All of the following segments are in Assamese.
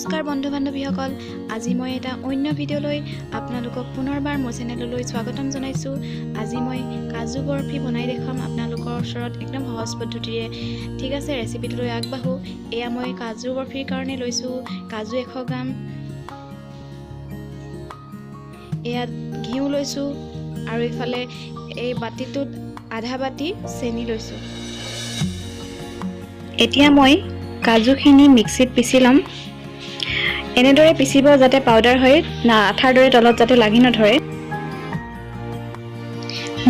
নমস্কাৰ বন্ধু বান্ধৱীসকল, আজি মই এটা অন্য ভিডিঅ' লৈ আপোনালোকক পুনৰবাৰ মোৰ চেনেললৈ স্বাগতম জনাইছোঁ। আজি মই কাজু বৰফি বনাই দেখাম আপোনালোকৰ ওচৰত একদম সহজ পদ্ধতিৰে। ঠিক আছে, ৰেচিপিটোলৈ আগবাঢ়ো। এয়া মই কাজু বৰফিৰ কাৰণে লৈছোঁ কাজু 100 গ্ৰাম, এয়া ঘিউ লৈছোঁ আৰু ইফালে এই বাতিটোত আধা বাতি চেনি লৈছোঁ। এতিয়া মই কাজুখিনি মিক্সিত পিচি ল'ম। এনেদৰে পিচিব যাতে পাউডাৰ হয় না, আঠাৰ দৰে তলত যাতে লাগি নধৰে।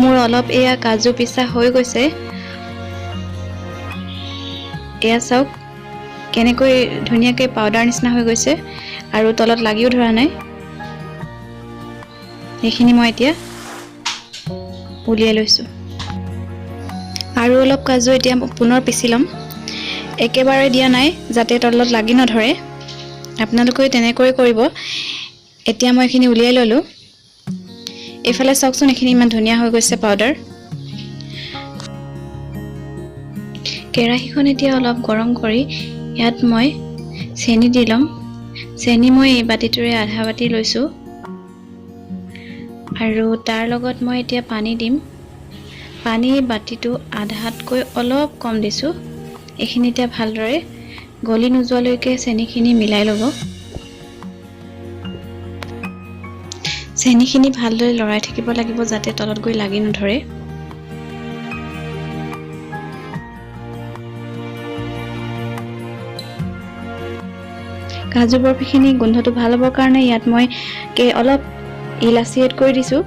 মোৰ অলপ এয়া কাজু পিচা হৈ গৈছে। এয়া চাওক কেনেকৈ ধুনীয়াকৈ পাউডাৰ নিচিনা হৈ গৈছে আৰু তলত লাগিও ধৰা নাই। এইখিনি মই এতিয়া উলিয়াই লৈছোঁ আৰু অলপ কাজু এতিয়া পুনৰ পিচি ল'ম। একেবাৰে দিয়া নাই যাতে তলত লাগি নধৰে, আপোনালোকে তেনেকৈ কৰিব। এতিয়া মই এইখিনি উলিয়াই ল'লোঁ। এইফালে চাওকচোন, এইখিনি ইমান ধুনীয়া হৈ গৈছে পাউডাৰ। কেৰাহীখন এতিয়া অলপ গৰম কৰি ইয়াত মই চেনি দি ল'ম। চেনি মই এই বাতিটোৰে আধা বাতি লৈছোঁ আৰু তাৰ লগত মই এতিয়া পানী দিম। পানী বাতিটো আধাতকৈ অলপ কম দিছোঁ। এইখিনি এতিয়া ভালদৰে গলি নোযোৱালৈকে চেনিখিনি মিলাই ল'ব। চেনিখিনি ভালদৰে লৰাই থাকিব লাগিব যাতে তলত গৈ লাগি নধৰে। কাজু বৰফিখিনি গোন্ধটো ভাল হ'বৰ কাৰণে ইয়াত মই অলপ ইলাচি এড কৰি দিছোঁ।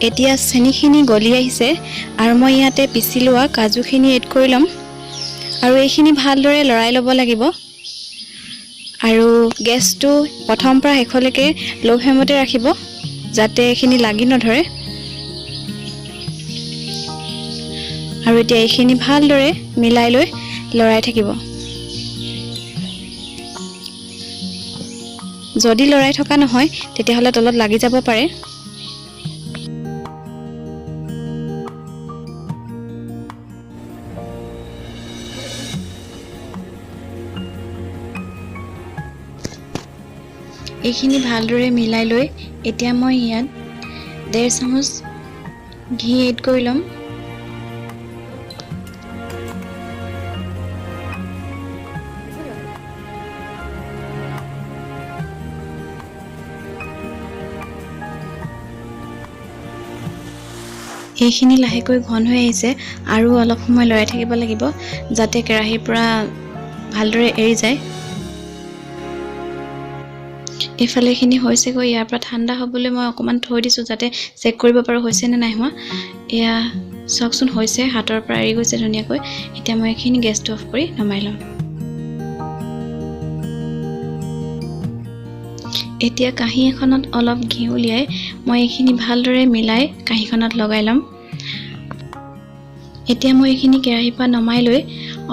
এতিয়া চেনিখিনি গলি আহিছে আৰু মই ইয়াতে পিচি লোৱা কাজুখিনি এড কৰি ল'ম আৰু এইখিনি ভালদৰে লৰাই ল'ব লাগিব। আৰু গেছটো প্ৰথমৰ পৰা শেষলৈকে ল' ফ্লেমতে ৰাখিব যাতে এইখিনি লাগি নধৰে। আৰু এতিয়া এইখিনি ভালদৰে মিলাই লৈ লৰাই থাকিব। যদি লৰাই থকা নহয় তেতিয়াহ'লে তলত লাগি যাব পাৰে। এইখিনি ভালদৰে মিলাই লৈ এতিয়া মই ইয়াত 1.5 চামুচ ঘি এড কৰি ল'ম। এইখিনি লাহেকৈ ঘন হৈ আহিছে আৰু অলপ সময় লৰাই থাকিব লাগিব যাতে কেৰাহীৰ পৰা ভালদৰে এৰি যায়। এইফালে এইখিনি হৈছেগৈ। ইয়াৰ পৰা ঠাণ্ডা হ'বলৈ মই অকণমান থৈ দিছোঁ যাতে চেক কৰিব পাৰোঁ হৈছে নে নাই হোৱা। এয়া চাওকচোন, হৈছে, হাতৰ পৰা এৰি গৈছে ধুনীয়াকৈ। এতিয়া মই এইখিনি গেছটো অফ কৰি নমাই ল'ম। এতিয়া কাঁহী এখনত অলপ ঘি উলিয়াই মই এইখিনি ভালদৰে মিলাই কাঁহীখনত লগাই ল'ম। এতিয়া মই এইখিনি কেৰাহীৰ পৰা নমাই লৈ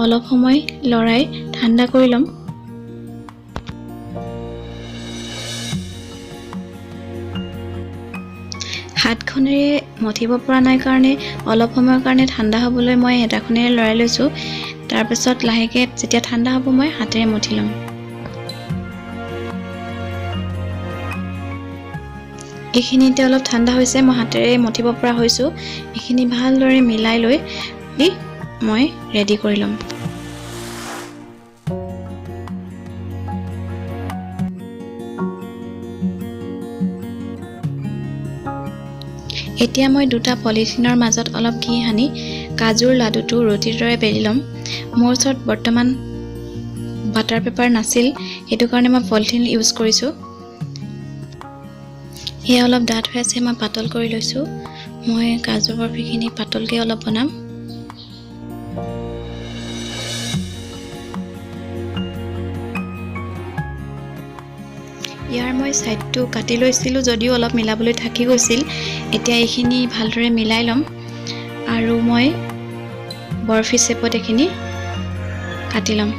অলপ সময় লৰাই ঠাণ্ডা কৰি ল'ম। হাতখনেৰে মঠিব পৰা নাই কাৰণে অলপ সময়ৰ কাৰণে ঠাণ্ডা হ'বলৈ মই হেতাখনেৰে লৰাই লৈছোঁ। তাৰপিছত লাহেকৈ যেতিয়া ঠাণ্ডা হ'ব মই হাতেৰে মঠি ল'ম। এইখিনি এতিয়া অলপ ঠাণ্ডা হৈছে, মই হাতেৰে মঠিব পৰা হৈছোঁ। এইখিনি ভালদৰে মিলাই লৈ মই ৰেডি কৰি ল'ম। এতিয়া মই দুটা পলিথিনৰ মাজত অলপ ঘি সানি কাজুৰ লাডুটো ৰুটিৰ দৰে বেলি ল'ম। মোৰ ওচৰত বৰ্তমান বাটাৰ পেপাৰ নাছিল, সেইটো কাৰণে মই পলিথিন ইউজ কৰিছোঁ। এয়া অলপ ডাঠ হৈ আছে, মই পাতল কৰি লৈছোঁ। মই কাজু বৰফিখিনি পাতলকৈ অলপ বনাম। ইয়াৰ মই ছাইডটো কাটি লৈছিলোঁ যদিও অলপ মিলাবলৈ থাকি গৈছিল। এতিয়া এইখিনি ভালদৰে মিলাই ল'ম আৰু মই বৰফি শ্বেপত এইখিনি কাটি ল'ম।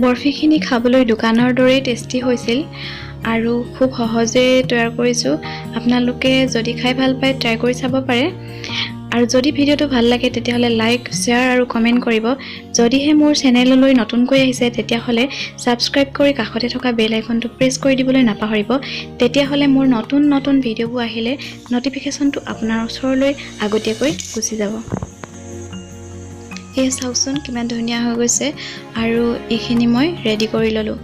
বৰফিখিনি খাবলৈ দোকানৰ দৰেই টেষ্টি হৈছিল আৰু খুব সহজে তৈয়াৰ কৰিছোঁ আপোনালোকে যদি খাই ভাল পায় ট্ৰাই কৰি চাব পাৰে আৰু যদি ভিডিওটো ভাল লাগে তেতিয়াহ'লে লাইক শ্বেয়াৰ আৰু কমেন্ট কৰিব যদিহে মোৰ চেনেললৈ নতুনকৈ আহিছে তেতিয়াহ'লে সাবস্ক্ৰাইব কৰি কাষতে থকা বেল আইকনটো প্ৰেছ কৰি দিবলৈ নাপাহৰিব তেতিয়াহ'লে মোৰ নতুন ভিডিওবোৰ আহিলে নটিফিকেশনটো আপোনাৰ ওচৰলৈ আগতীয়াকৈ গুচি যাব এই চাওকচোন কিমান ধুনীয়া হৈ গৈছে আৰু এইখিনি মই ৰেডি কৰি ললোঁ